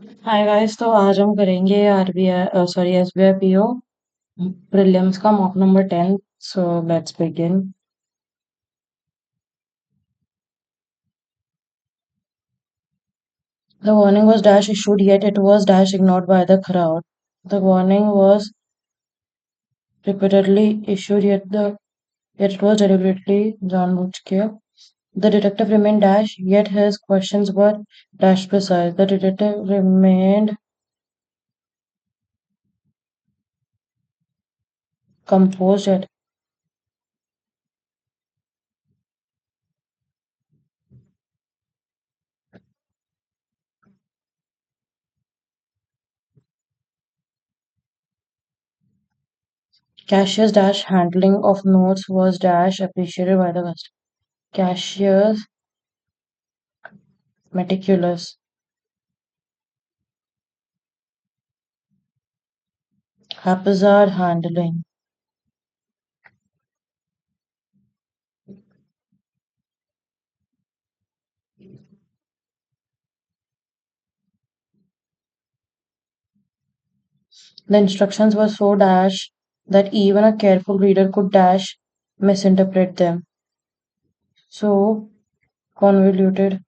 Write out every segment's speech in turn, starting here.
Hi guys, तो आज हम करेंगे RBI sorry SBI PO prelims का mock number 10। So let's begin. The warning was dash issued, yet it was dash ignored by the crowd. The warning was repeatedly issued, yet it was deliberately जानबूझ The detective remained dash, yet his questions were dash precise. The detective remained composed, yet cashier's dash handling of notes was dash appreciated by the customer. Cashier's meticulous, haphazard handling. The instructions were so dash that even a careful reader could dash misinterpret them. So convoluted.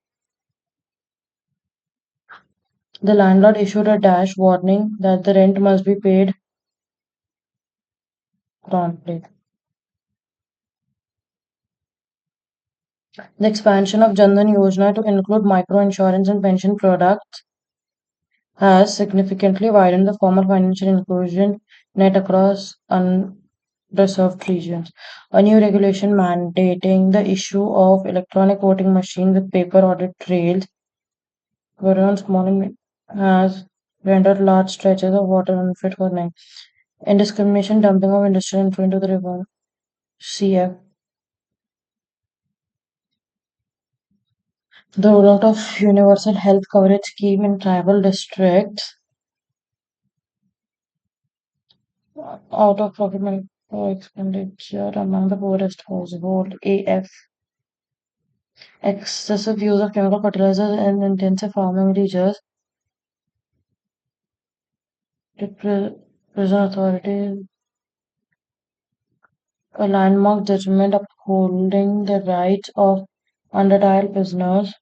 The landlord issued a dash warning that the rent must be paid promptly. The expansion of Jan Dhan Yojana to include micro insurance and pension products has significantly widened the formal financial inclusion net across underserved regions. A new regulation mandating the issue of electronic voting machines with paper audit trails for on small and has rendered large stretches of water unfit for life. Indiscrimination dumping of industrial effluent into the river. CF. The rollout of universal health coverage scheme in tribal districts. Out of pocket medical expenditure among the poorest household. AF. Excessive use of chemical fertilizers in intensive farming regions. The prison authority. A landmark judgment upholding the rights of under-trial prisoners.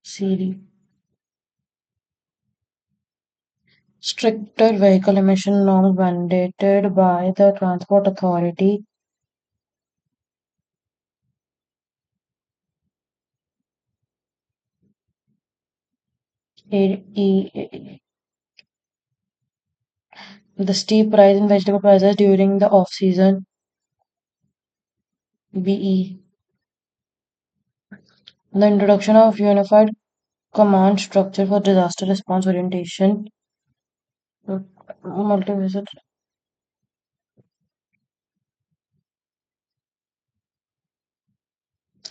CD. Stricter vehicle emission norms mandated by the Transport Authority. AE. The steep rise in vegetable prices during the off-season. BE. The introduction of unified command structure for disaster response orientation. Multi-visit.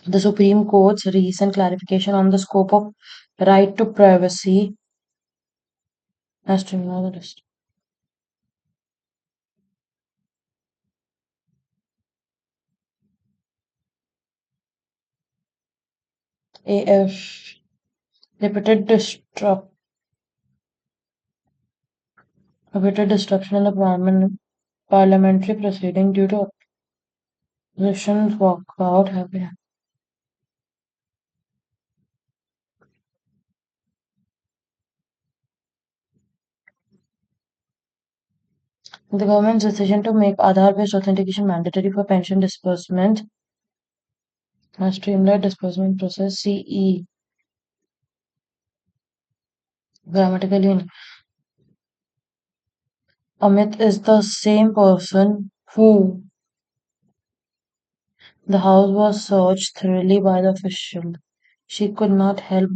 The Supreme Court's recent clarification on the scope of right to privacy has to ignore the list. AF. Repeated disruption in the parliamentary proceeding due to opposition's walkout have been. The government's decision to make Aadhaar-based authentication mandatory for pension disbursement has streamlined disbursement process. CE. Grammatically, Amit is the same person who the house was searched thoroughly by the official. She could not help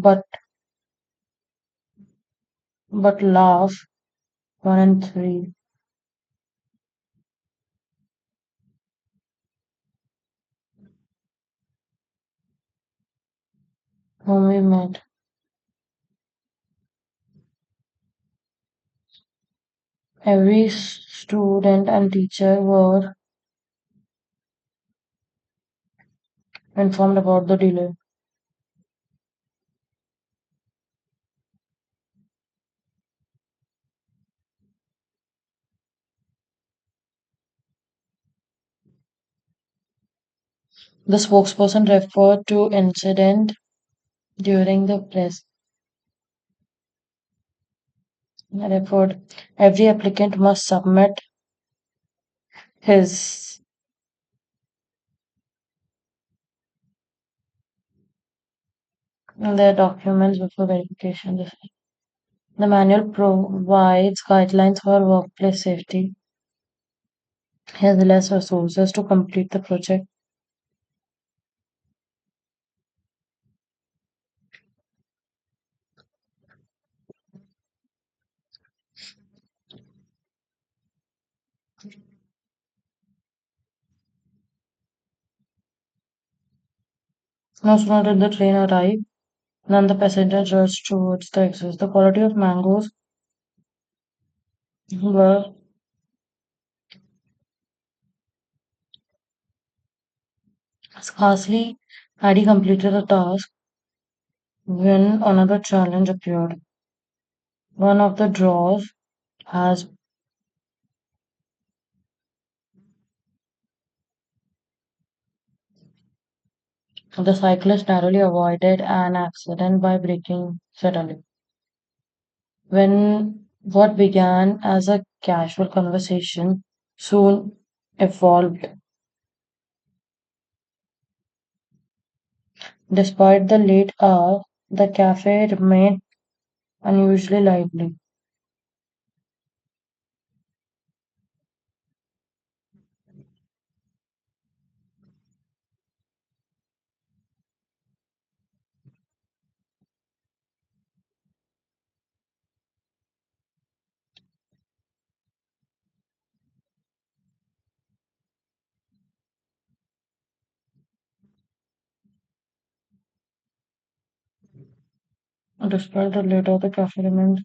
but laugh. 1 and 3. Whom we met. Every student and teacher were informed about the delay. The spokesperson referred to incident during the press referred every applicant must submit his their documents before verification. The manual provides guidelines for workplace safety, has less resources to complete the project. No sooner did the train arrive than the passengers rushed towards the exits. The quality of mangoes were scarcely had he completed the task when another challenge appeared. One of the draws has the cyclist narrowly avoided an accident by braking suddenly. When what began as a casual conversation soon evolved. Despite the late hour, the cafe remained unusually lively. Despite the late hour, the cafe remained.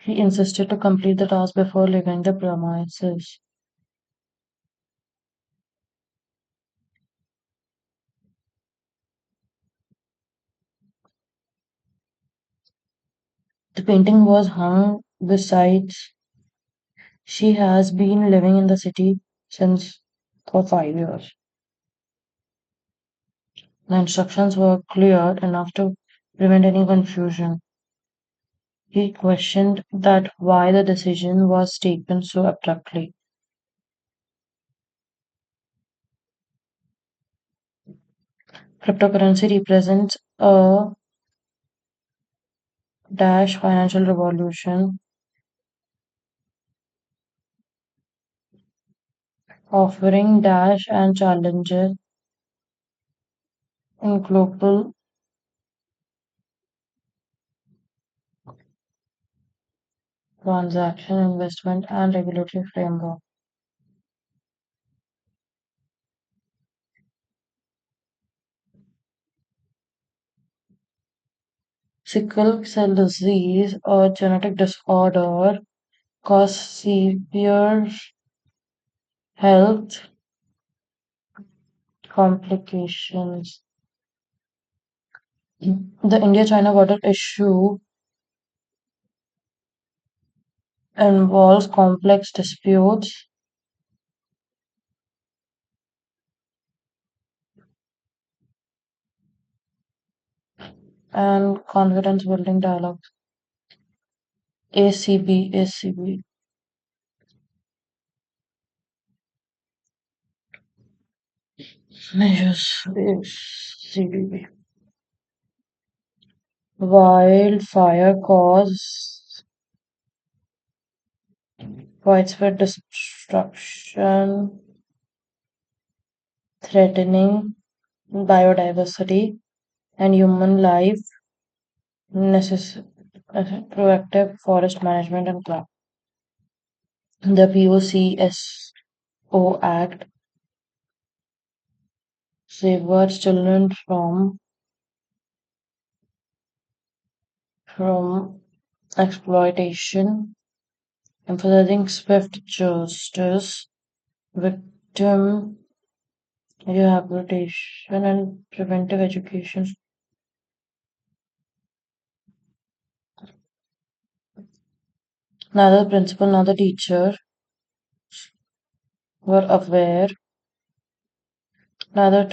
He insisted to complete the task before leaving the premises. The painting was hung besides. She has been living in the city since for 5 years. The instructions were clear enough to prevent any confusion. He questioned that why the decision was taken so abruptly. Cryptocurrency represents a dash financial revolution, offering dash and challenges in global transaction, investment, and regulatory framework. Sickle cell disease, a genetic disorder, causes severe health complications. The India-China border issue involves complex disputes and confidence-building dialogues. ACB measures ACB. Wildfire cause widespread destruction, threatening biodiversity and human life, necess- proactive forest management and crop. The POCSO Act safeguards children from exploitation, emphasizing swift justice, victim rehabilitation, and preventive education. Neither the principal nor the teacher were aware Neither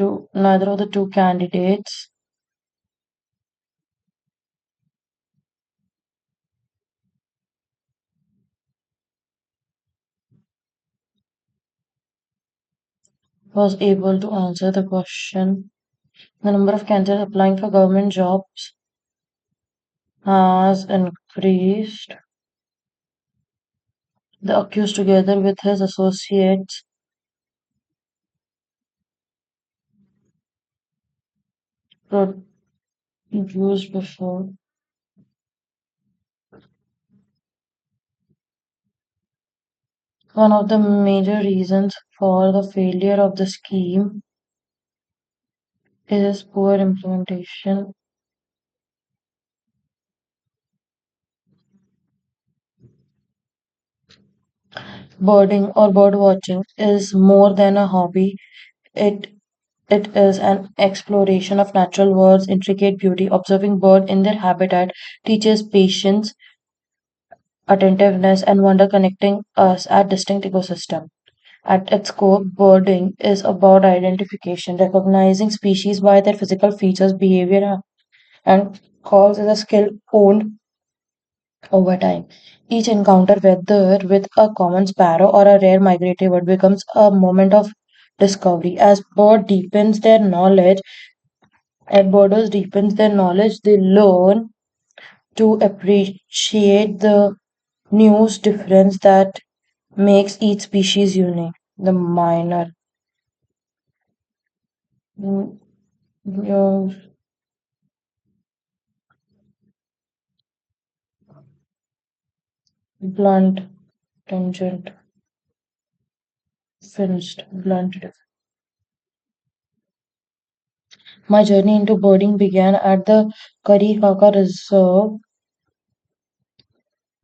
of the two candidates was able to answer the question. The number of candidates applying for government jobs has increased. The accused, together with his associates, produced before. One of the major reasons for the failure of the scheme is poor implementation. Birding or bird watching is more than a hobby. It it is an exploration of natural world's intricate beauty. Observing birds in their habitat teaches patience, attentiveness, and wonder, connecting us at distinct ecosystem. At its core, birding is about identification, recognizing species by their physical features, behavior, and calls is a skill honed over time. Each encounter, whether with a common sparrow or a rare migratory bird, becomes a moment of discovery. As birders deepens their knowledge, they learn to appreciate the nuanced difference that makes each species unique. The minor, mm, you blunt, tangent, finished, blunted. My journey into birding began at the Karikaka Reserve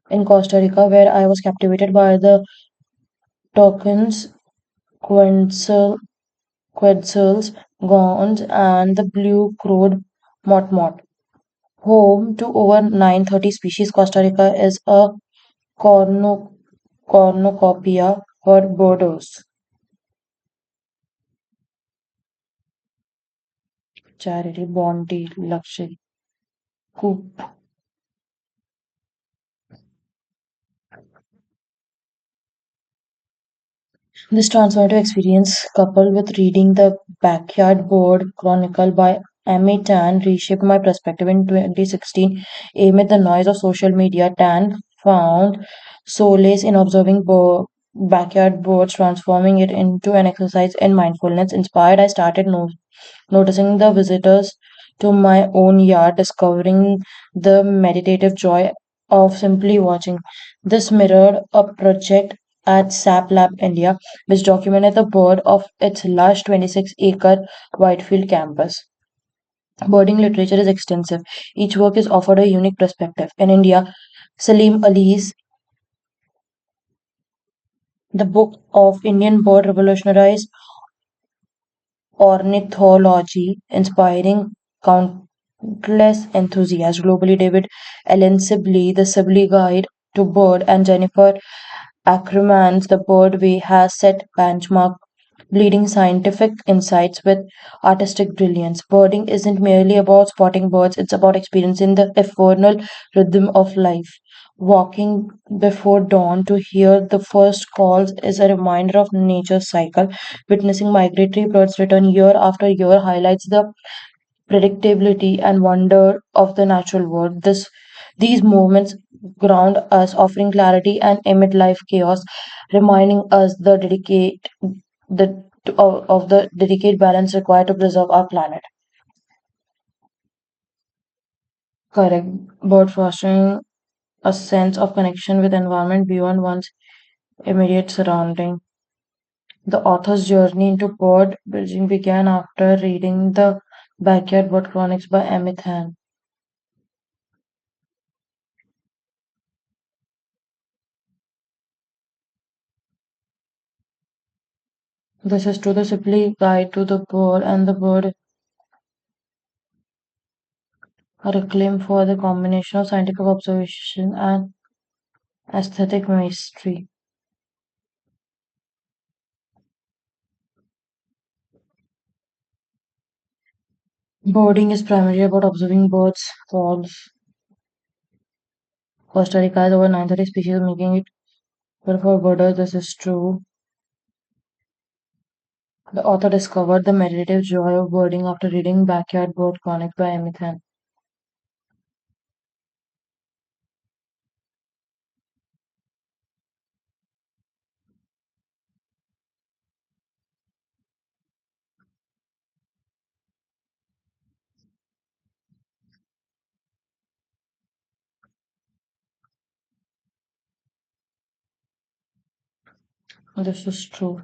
in Costa Rica, where I was captivated by the toucans, quetzal, quetzals, gons, and the blue-crowed motmot. Home to over 930 species, Costa Rica is a cornu- cornucopia for birders. Charity, bounty, luxury, coop. This transformative experience, coupled with reading The Backyard Bird Chronicle by Amy Tan, reshaped my perspective. In 2016, amid the noise of social media, Tan found solace in observing backyard birds, transforming it into an exercise in mindfulness. Inspired, I started noticing the visitors to my own yard, discovering the meditative joy of simply watching. This mirrored a project at SAP Lab India, which documented the bird of its lush 26-acre Whitefield campus. Birding literature is extensive. Each work is offered a unique perspective. In India, Salim Ali's The Book of Indian Bird revolutionized ornithology, inspiring countless enthusiasts globally. David Allen Sibley, the Sibley Guide to Bird, and Jennifer Ackerman's The Bird Way has set benchmark, bleeding scientific insights with artistic brilliance. Birding isn't merely about spotting birds, it's about experiencing the ephemeral rhythm of life. Walking before dawn to hear the first calls is a reminder of nature's cycle. Witnessing migratory birds return year after year highlights the predictability and wonder of the natural world. These moments ground us, offering clarity and amid life chaos, reminding us the of the delicate balance required to preserve our planet. Correct. Bird fostering a sense of connection with environment beyond one's immediate surrounding. The author's journey into bird building began after reading the Backyard Bird Chronics by Amit Han. This is to the simply guide to the bird, and the bird are acclaimed for the combination of scientific observation and aesthetic mastery. Birding is primarily about observing birds. Falls. Costa Rica has over 930 species, making it well for birders. This is true. The author discovered the meditative joy of birding after reading Backyard Bird Chronic by Emithan. This is true.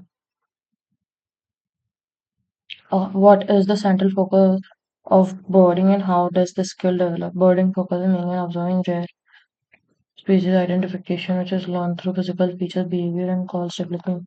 What is the central focus of birding and how does the skill develop? Birding focuses mainly on observing rare species identification, which is learned through physical features, behavior, and call stability.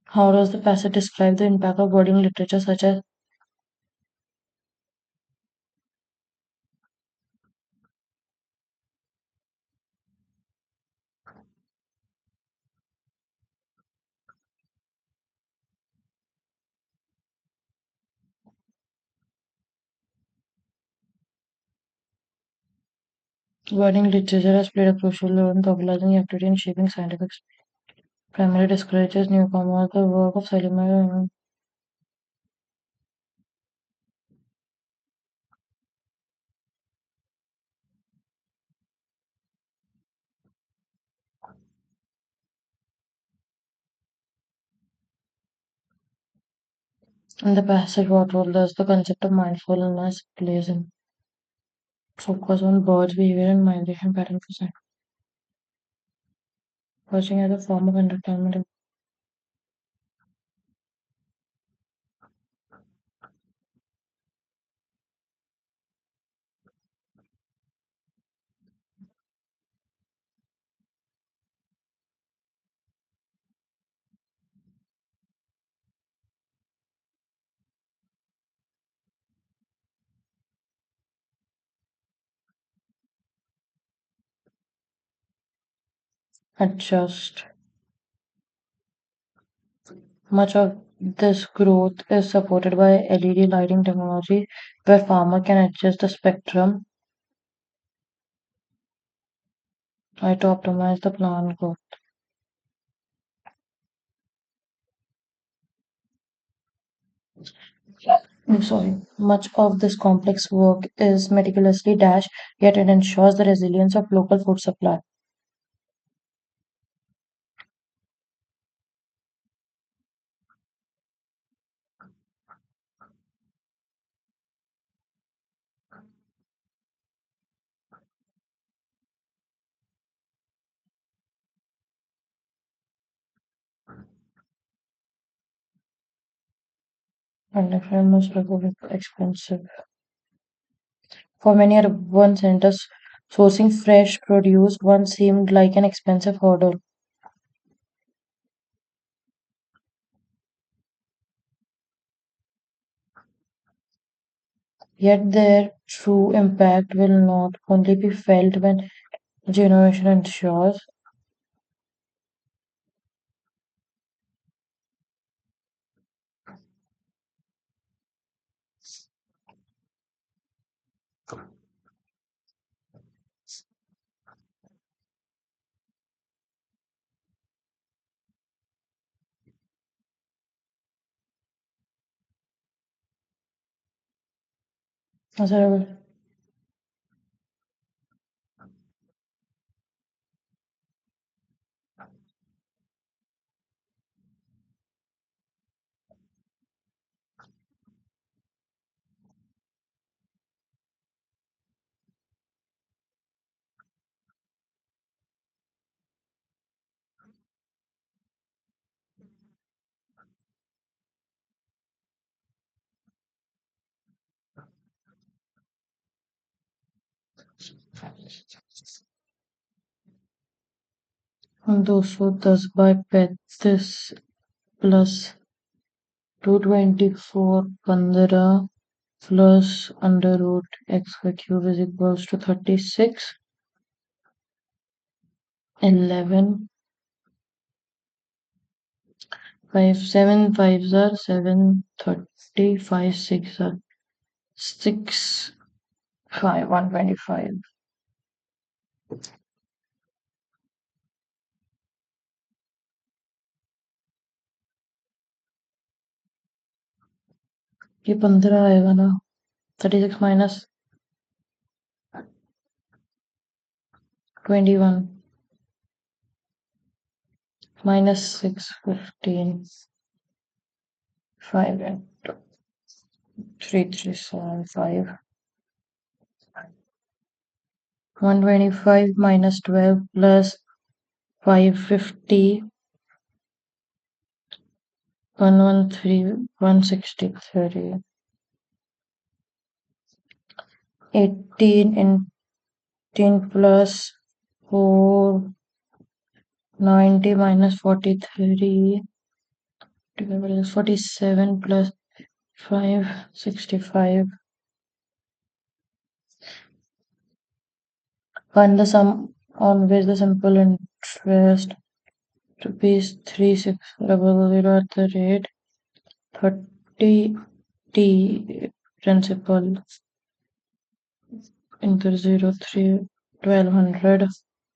How does the passage describe the impact of birding literature, such as birding literature has played a crucial role in popularizing the activity and shaping scientific primarily discourages newcomers. The work of Salimar in the passage, what role does the concept of mindfulness plays in focus on birds' behavior and migration pattern for science, watching as a form of entertainment. Adjust. Much of this growth is supported by LED lighting technology, where farmer can adjust the spectrum to optimize the plant growth. Sorry. Much of this complex work is meticulously dashed, yet it ensures the resilience of local food supply. And if I must recover expensive. For many urban centers, sourcing fresh produce once seemed like an expensive hurdle. Yet their true impact will not only be felt when generation ensures. As a 210 by 35 plus 224 15 plus under root x cube is equals to 36. 11 5 7 5s are 7 30 5 6 are 6 5 125. ये 15 आएगा ना 36 minus 21 minus 6 15 5 and 3375 125 minus 12 plus 550 113 163 18 plus 490 minus 43 divided by 47 plus 565. Find the sum always the simple interest rupees 3600 at the rate 30 T principal into 03 1200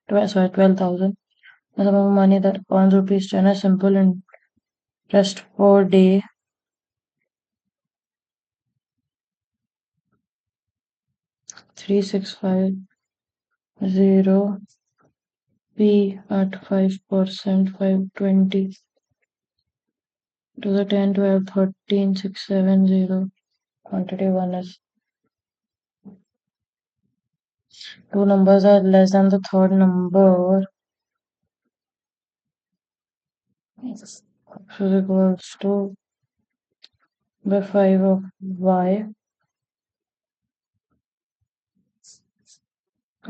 12,000. The sum of money that earns rupees 10 is simple interest per day 3650 P at 5% 520 to the 10 12 13 670. Quantity 1 is two numbers are less than the third number. So is equals to by 5 of y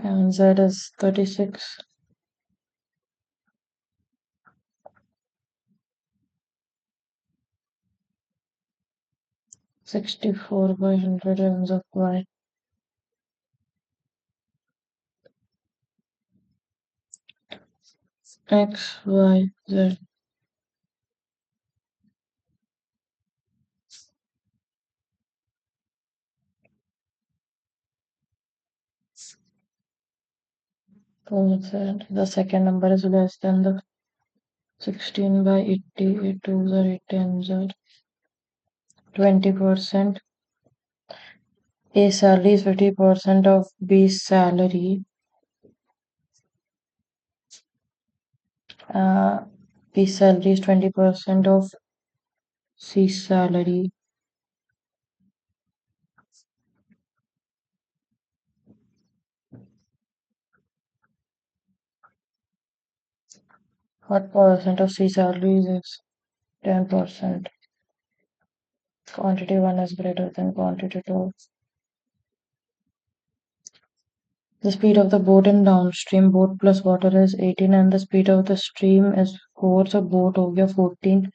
and z is 36. Sixty-four by 100 elements of y. X, Y, Z. The second number is less than the 16 by 80. 8 twos are 8 tens are 20%. A salary is 50% of B's salary. B's salary is 20% of C's salary. What percent of C's salary is 10%? Quantity 1 is greater than quantity 2. The speed of the boat in downstream boat plus water is 18 and the speed of the stream is 4. So boat हो गया 14.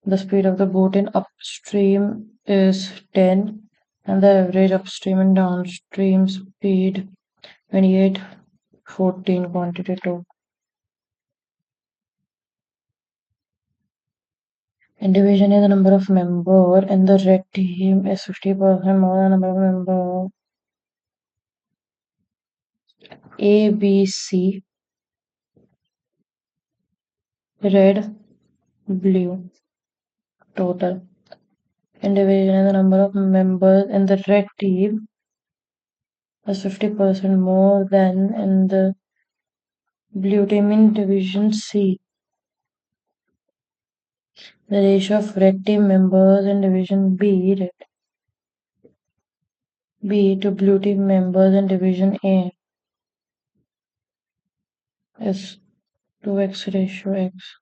The speed of the boat in upstream is 10 and the average upstream and downstream speed 28 14 quantity 2. In division is the number of member in the red team is 50% more than the number of member A, B, C, red, blue total. In division is the number of members in the red team is 50% more than in the blue team in division C. The ratio of red team members in division B to blue team members in division A is 2x ratio x.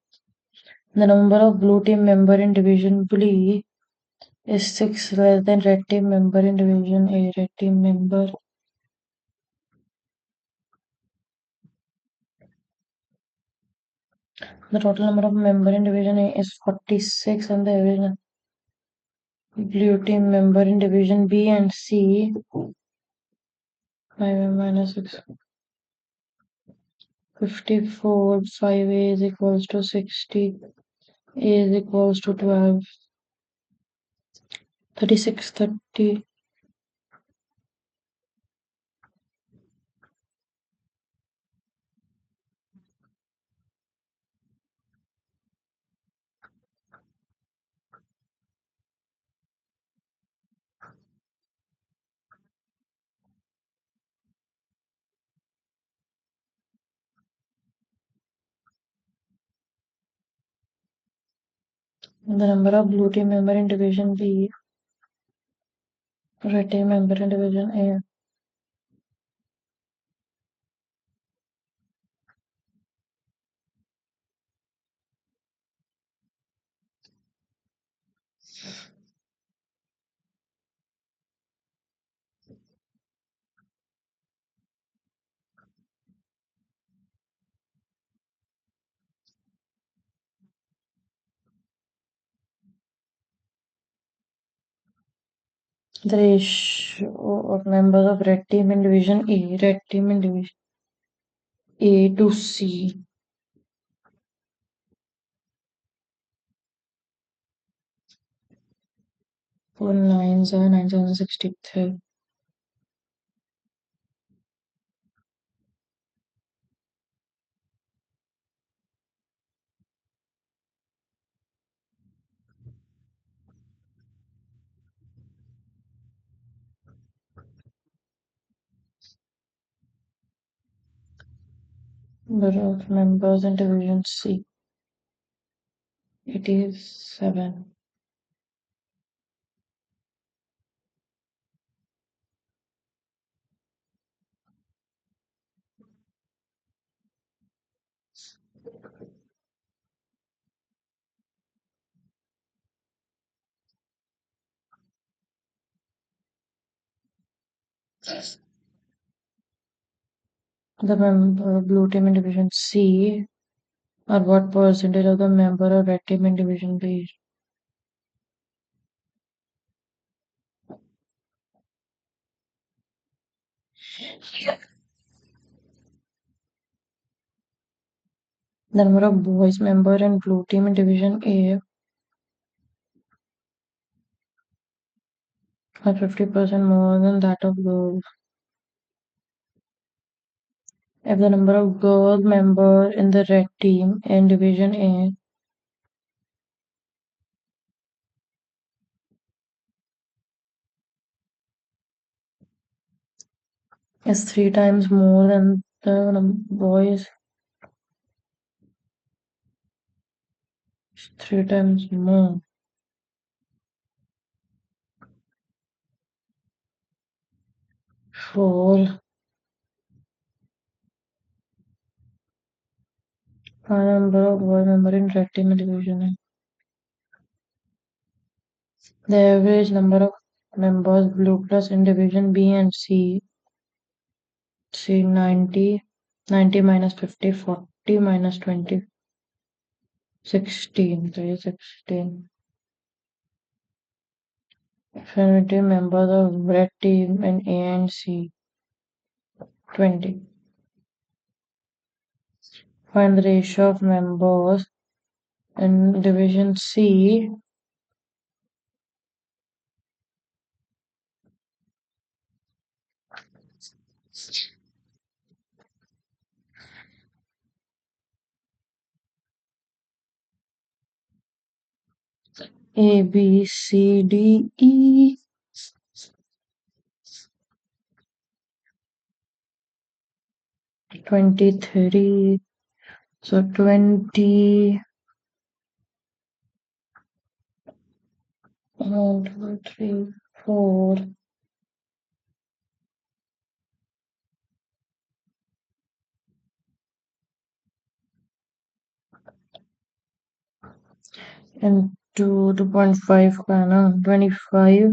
The number of blue team member in division B is 6 less than red team member in division A. Red team member The total number of members in Division A is 46, and the average blue team member in Division B and C 5 minus 6 54 5A is equals to 60 A is equals to 12 36 30. The number of blue team member in Division B, red team member in Division A. The ratio of members of red team in Division A, red team in Division A to C. 4 9 7 9 7 63. Number of members in Division C, 87. The member blue team in Division C are what percentage of the member of red team in Division B? The number of boys member in blue team in Division A are 50% more than that of girls. If the number of girl member in the red team in Division A is 3 times more than the boys, 3 times more. 4. Number of boy member in red team in Division A. The average number of members blue plus in Division B and C, 90, 90 minus 50, 40 minus 20, 16, 16. 70 members of red team in A and C, 20. Find the ratio of members in Division C, A, B, C, D, E. 23. So 20. 1, 2, 3, 4. And 2.5 का ना 25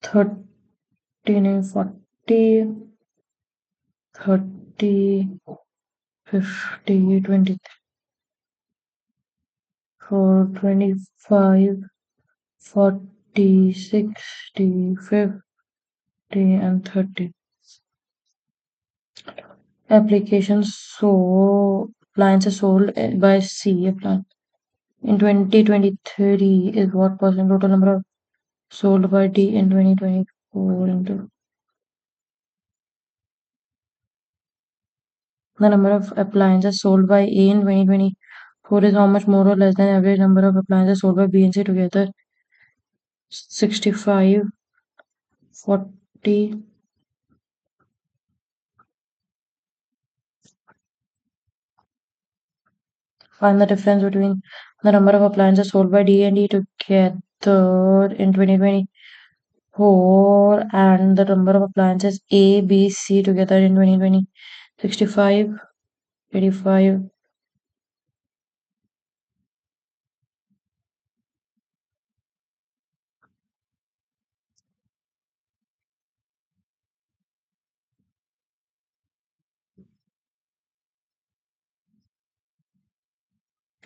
39 40 30 50, 24, 25, 40, 60, 50, and 30. Applications so appliances sold by C appliance in 2023 is what percent total number of sold by D in 2024 into the number of appliances sold by A in 2024 is how much more or less than average number of appliances sold by B and C together. 65, 40. Find the difference between the number of appliances sold by D and E together in 2024 and the number of appliances A, B, C together in 2020. 65, 85,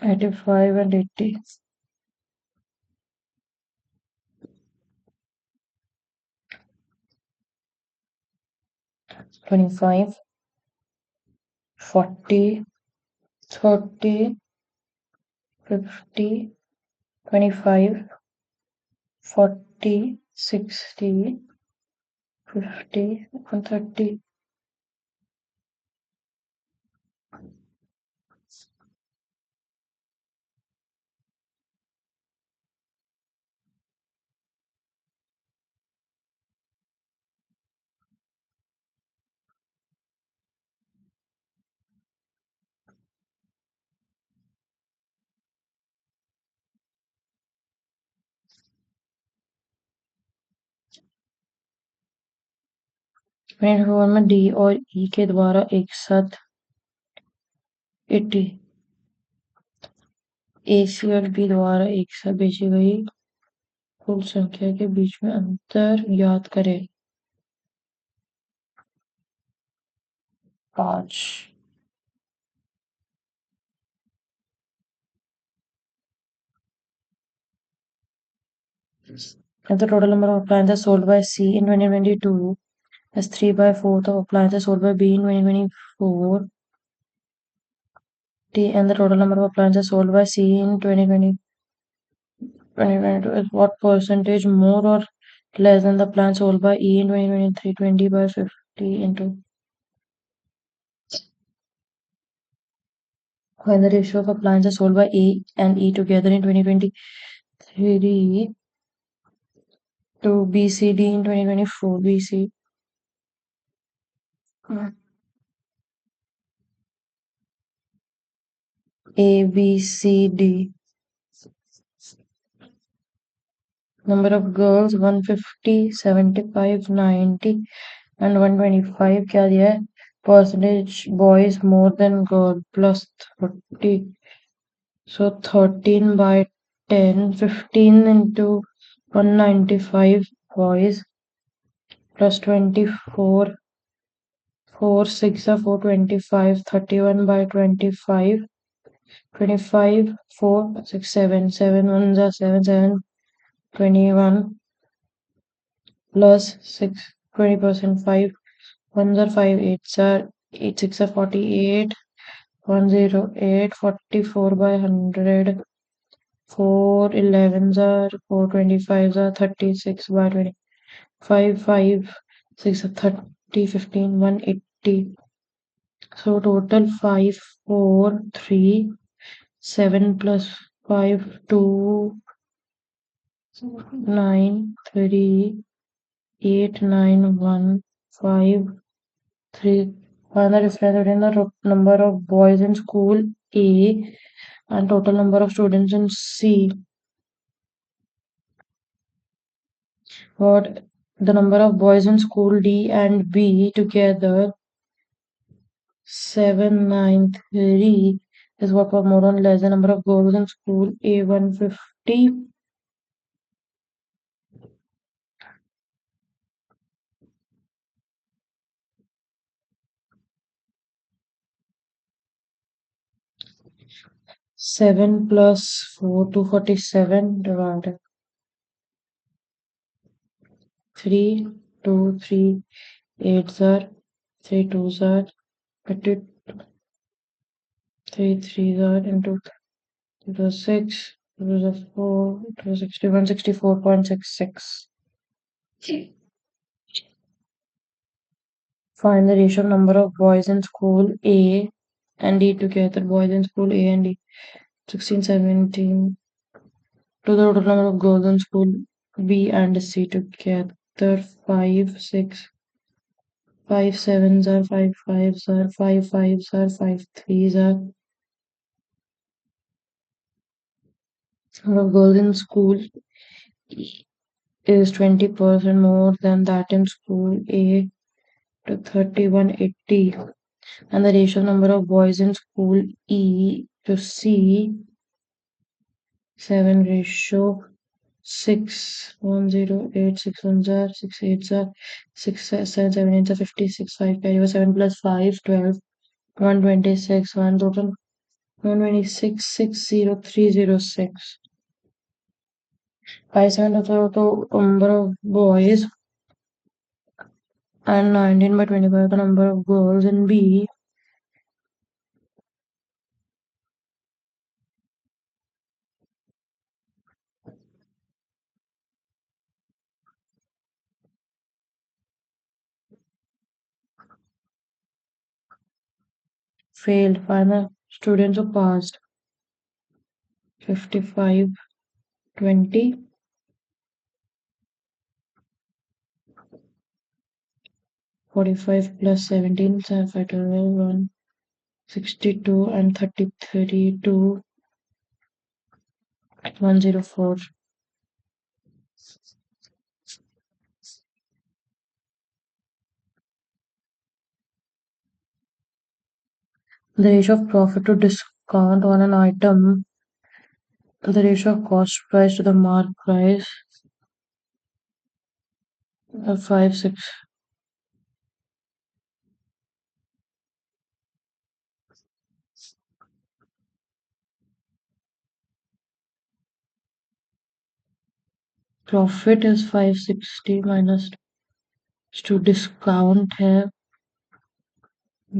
85 and 80. 25, 40, 30, 50, 25, 40, 60, 50, and 30. 24 में D और ई के द्वारा एक साथ 80 ए सी और B द्वारा एक साथ बेची गई कुल संख्या के बीच में अंतर ज्ञात करें। 5. If the total number of appliances sold by C in 2022 is 3 by 4th of appliances sold by B in 2024, D and the total number of appliances sold by C in 2022 is what percentage more or less than the plants sold by E in 2023? 20 by 50 into when the ratio of appliances sold by A and E together in 2023 to BCD in 2024. BC A B C D. Number of girls 150, 75, 90 and 125. क्या दिया है? Percentage boys more than girl plus 30. So 13 by 10, 15 into 195 boys plus 24, 4, 6 are 425, 31 by 25, 25, 4, 6, 7, 7 ones are 7, 7, 21 plus 6, 20%, 5 ones are 5, 8s are 8, 6 are 48, 108, 44 by 100, 4 11s are 4, 25s are 36 by 20, 5, 5, 6 are 30, 15, 180. So total 5, 4, 3, 7 plus 5, 2, 9, 3, 8, 9, 1, 5, 3. Find the difference between the number of boys in school A and total number of students in C. What the number of boys in school D and B together 793 is what was more or less the number of girls in school A 150. 7 plus 4, 247 divided 3, 2, 3, 8 are 3 twos are 30, 3 threes are into it was 6, it was a 4, it was 61, 64.66. Find the ratio of number of boys in school A and D together. Boys in school A and D 16, 17 to the total number of girls in school B and C together. 5, 6, 5 sevens are 5 fives are 5 fives are 5 threes are number of girls in school is 20% more than that in school A to 3180, and the ratio number of boys in school E to C 7 ratio 6 1 0 8 6 1 are 6 8 are 6 7 7 8 are 56 5 carry over 7 plus 5 12 126 1 total 126 60306. 5 7 the total number of boys and 19 by 25 the number of girls in B. Failed. Find the students who passed. 55 20 45 plus 17 5 12 1 62 and 30 32 104. The ratio of profit to discount on an item, the ratio of cost price to the mark price, 5 6. Profit is 560 minus to discount है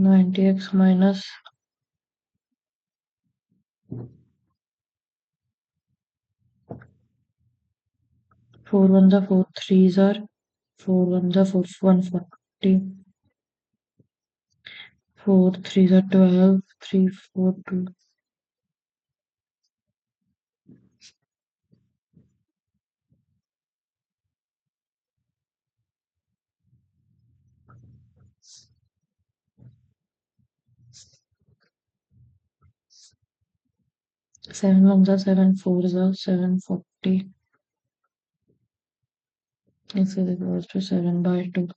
90x minus 4 ones are 4 threes are 4 ones are 4 140 4 threes are 12 3 4 2 7 ones are 7 fours are 740. This is equals to 7 by 2.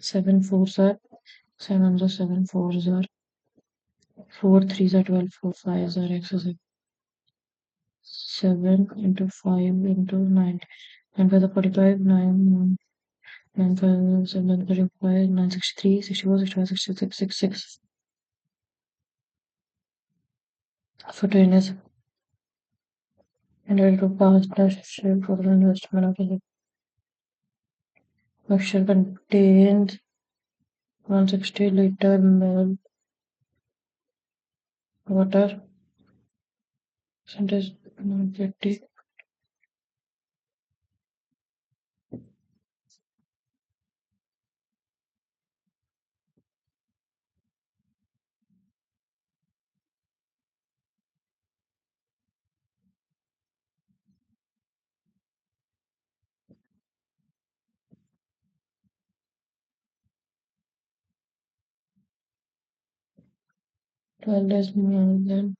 7 fours are 7 ones are 7 fours are 4 threes are 12 4 fives are x is 7 into 5 into 9 9 5 are 45 9 9 5 7 35 9 63 64 65 66 66. For trainers and to pass dash share for investment of the mixture contains 160 liter milk water percentage 50 12 is more than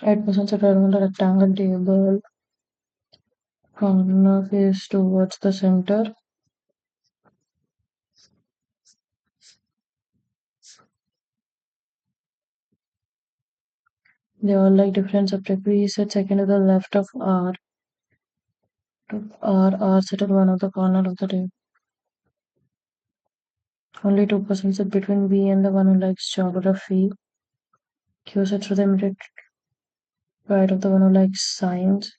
8% sit around the rectangle table. Corner face towards the center. They all like different subject. We sit second to the left of R. R sit at one of the corner of the table. Only 2% sit between B and the one who likes geography. Q sits to the immediate right of the one who likes science.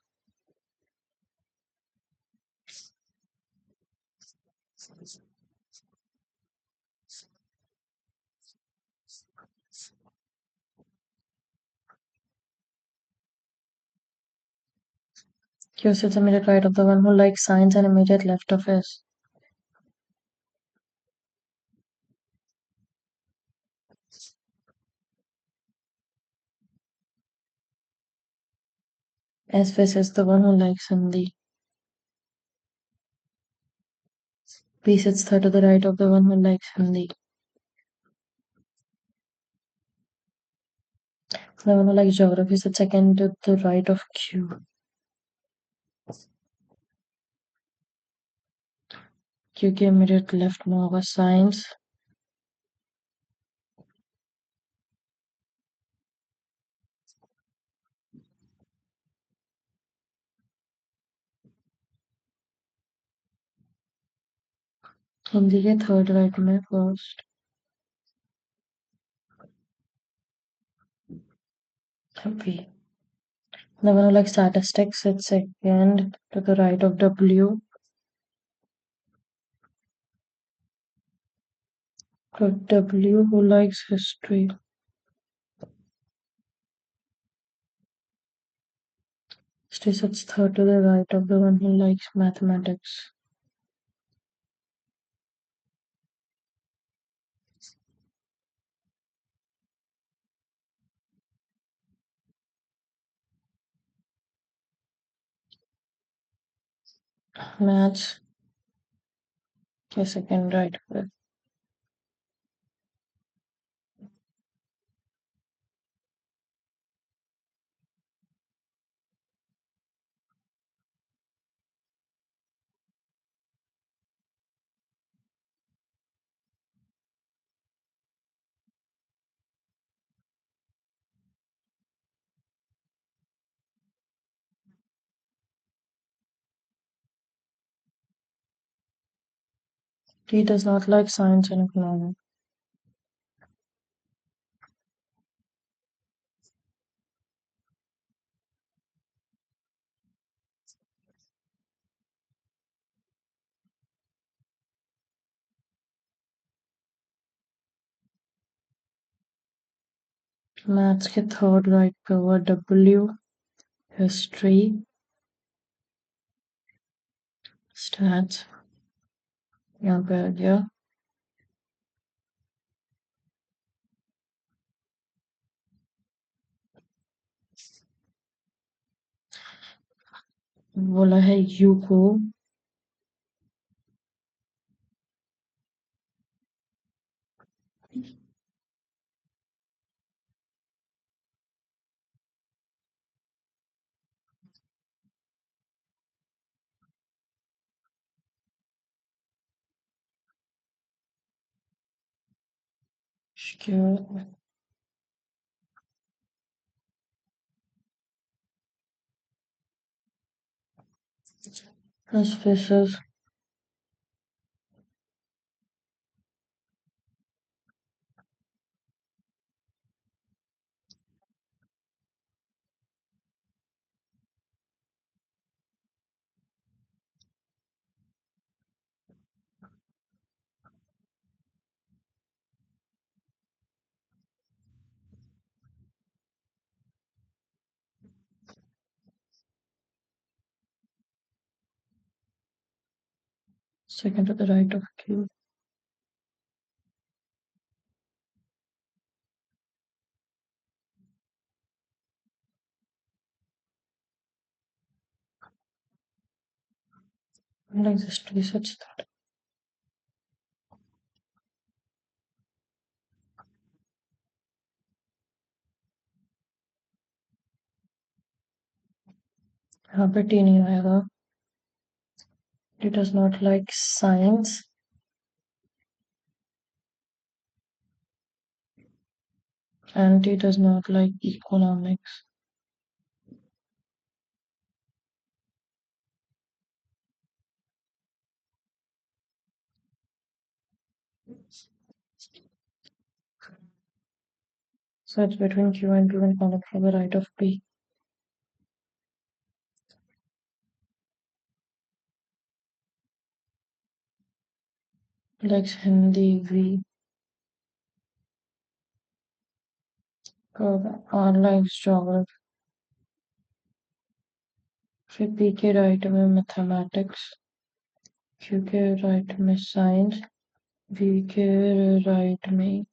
Q sits immediate right of the one who likes science and immediate left of S. S faces the one who likes Hindi. P sits third to the right of the one who likes Hindi. The one who likes geography sits second to the right of Q. Q के immediate left में होगा science. Hindi के third right में first. P. The one who likes statistics sits second to the right of W. To W who likes history. History sits third to the right of the one who likes mathematics. Maths के second right पे. T does not like science and economics. Maths के third right पे हुआ W. History. Stats. यहाँ पे आ गया. बोला है U को auspicious. Second to the right of Q. Like history such that. यहाँ पे टी नहीं आएगा. He does not like science and he does not like economics. So it's between Q and Q and find for the right of P. Likes Hindi, V. R likes geography. फिर P के right में mathematics, Q के right में science, V के right में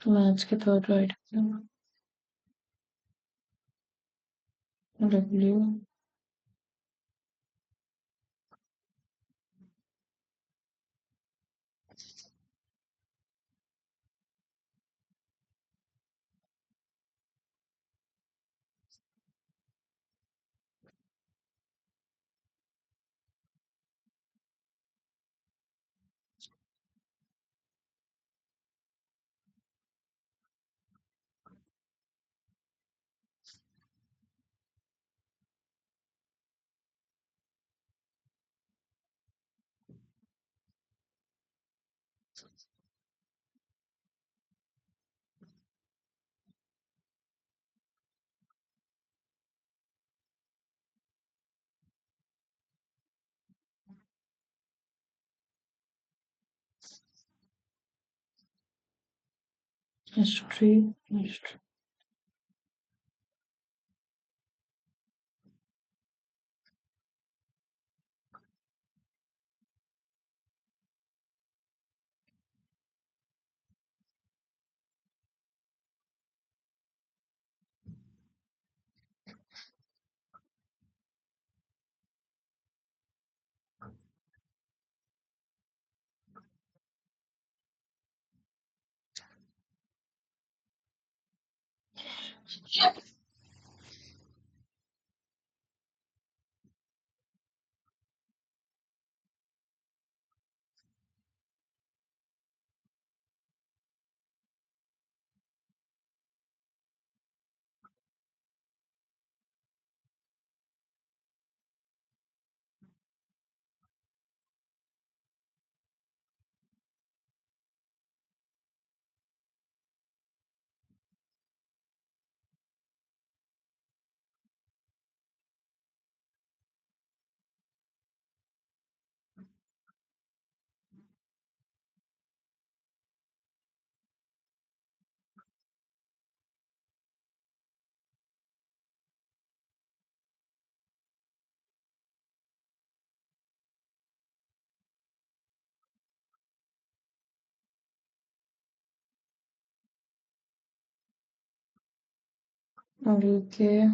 maths के third right में W. History. Okay.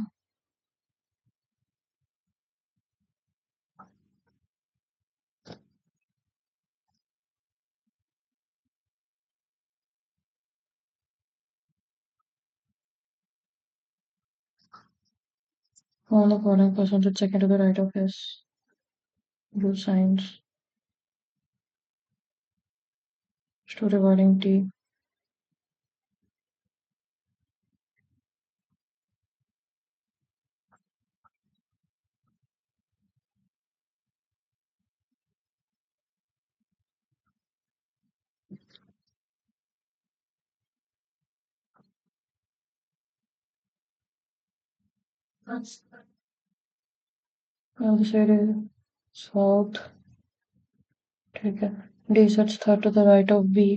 All the following persons should check into the right of his blue signs. Story regarding T. Other side is south. ठीक है. D sets third to the right of B.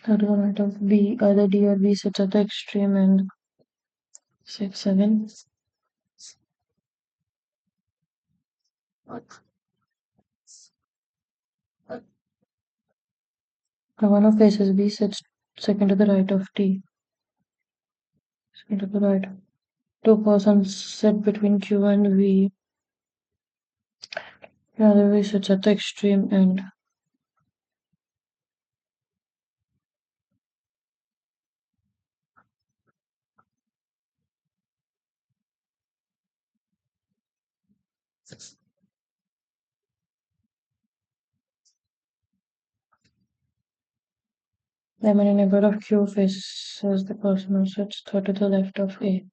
Third to the right of B. Either D or B sits at the extreme end. 6, 7. The one who faces B sits second to the right of T. Second to the right. Two persons sit between Q and V. The other V sits at the extreme end. The imaginary neighbor of Q faces the person who sits third to the left of A.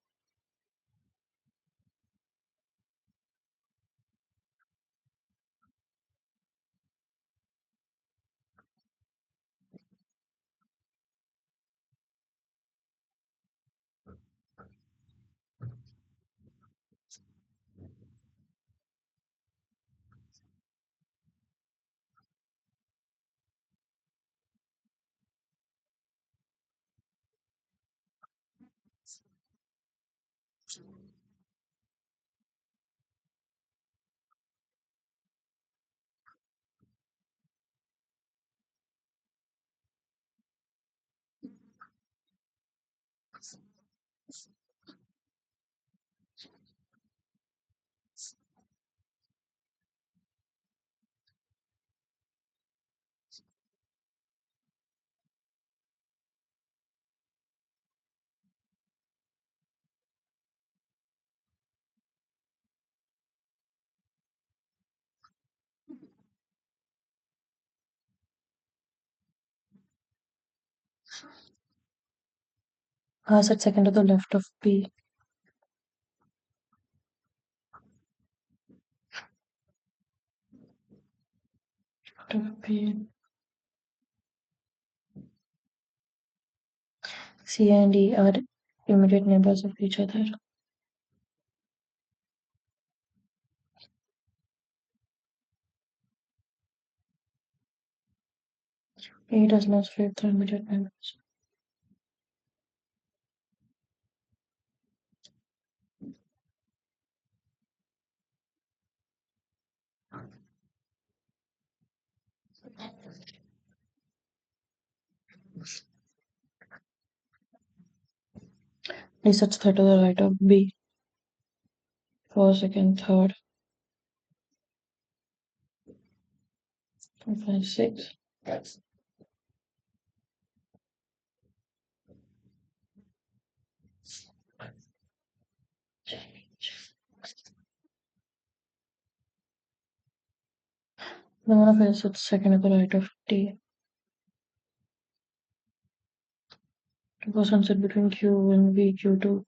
R sits second to the left of B. To B. C and E are immediate neighbors of each other. E does not split the immediate neighbors. D sits third to the right of B. First, second, third, 4, 5, 6. The one of A sits second to the right of T. The person sit between Q and V, Q2.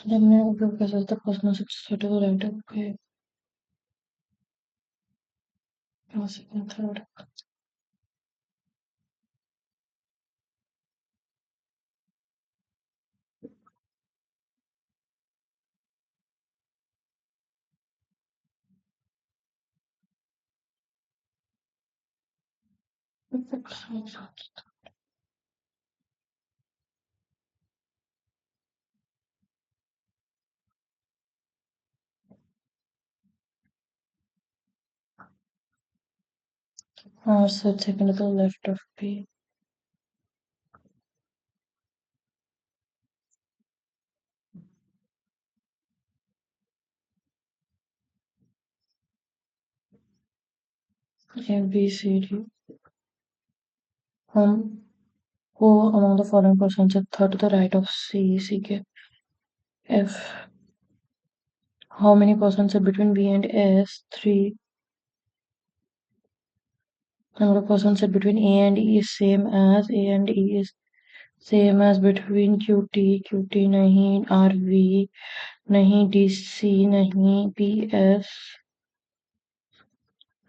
The name of the is the person who sits third to the right of A. First, second, third. R sits second to the left of P. A, B, C, D. Who among the following persons sit third to the right of C, C, K? F. How many persons sit between B and S? 3. Number of persons sit between A and E is same as A and E is same edge between QT नहीं, RV नहीं, DC नहीं, PS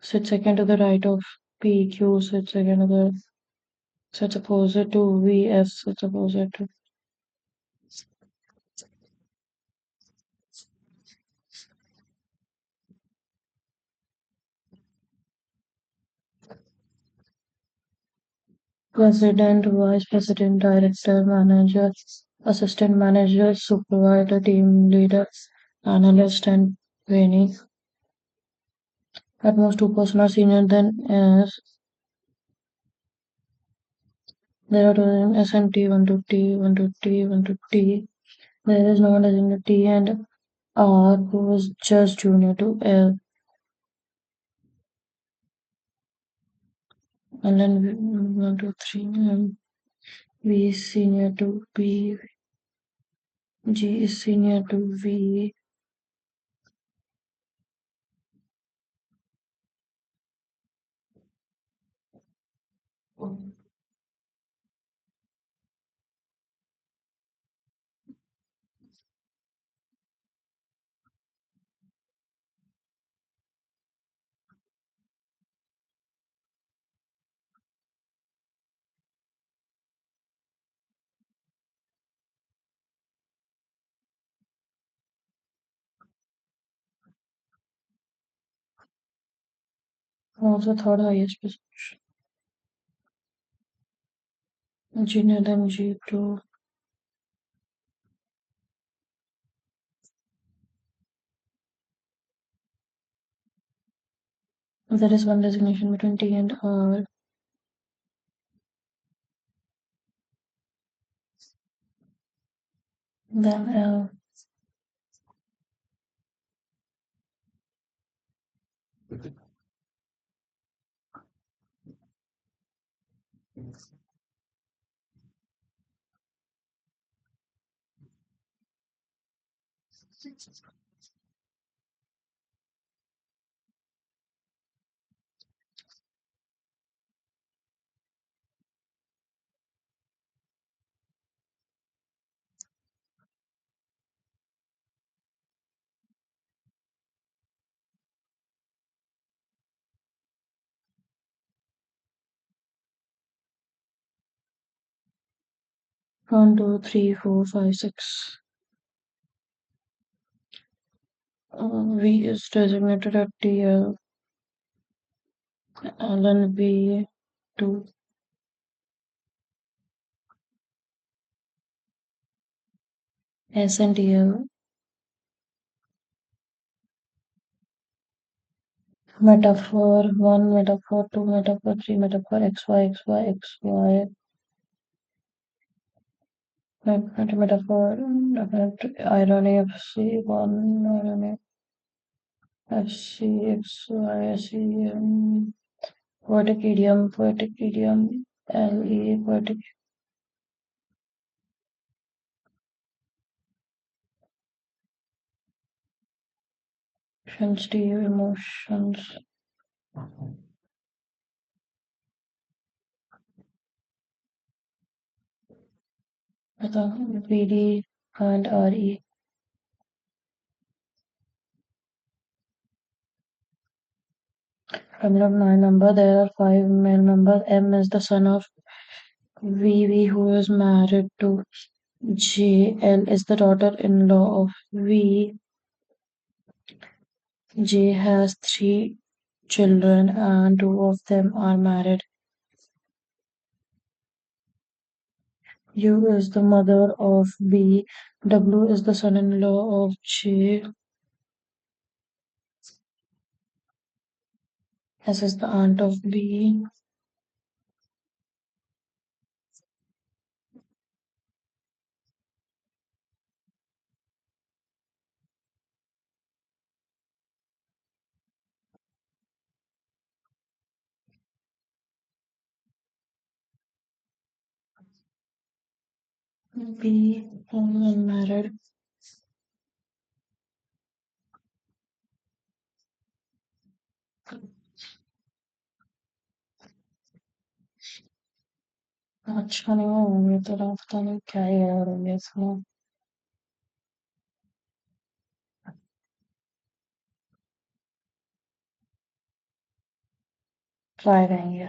sits second to the right of PQ, sits second to the sits opposite to VF, sits opposite to president, vice president, director, manager, assistant manager, supervisor, team leader, analyst, and trainee. At most, two persons are senior than as there are two in SMT 1 to T, 1 to T, 1 to T. There is no one designated T and R who is just junior to L. And then 1 to 3 V is senior to B, G is senior to V. Also third highest position. Junior than G2. There is one designation between T and R. Then L. One, two, three, four, five, six. V is designated at TL. L and V 2. S and TL. Metaphor 1, metaphor 2, metaphor 3, metaphor XY, XY, XY. Metaphor, irony FC1, irony SCXY, SEM. Poetic idiom, LE, poetic sensitive emotions. VD and RE. Family of nine member. There are five male members. M is the son of VV who is married to J. L is the daughter-in-law of V. J has three children and two of them are married. U is the mother of B. W is the son-in-law of J. S is the aunt of B. B unmarried. अच्छा नहीं होंगे तो पता नहीं क्या ही है और होंगे इसमें। ट्राई करेंगे।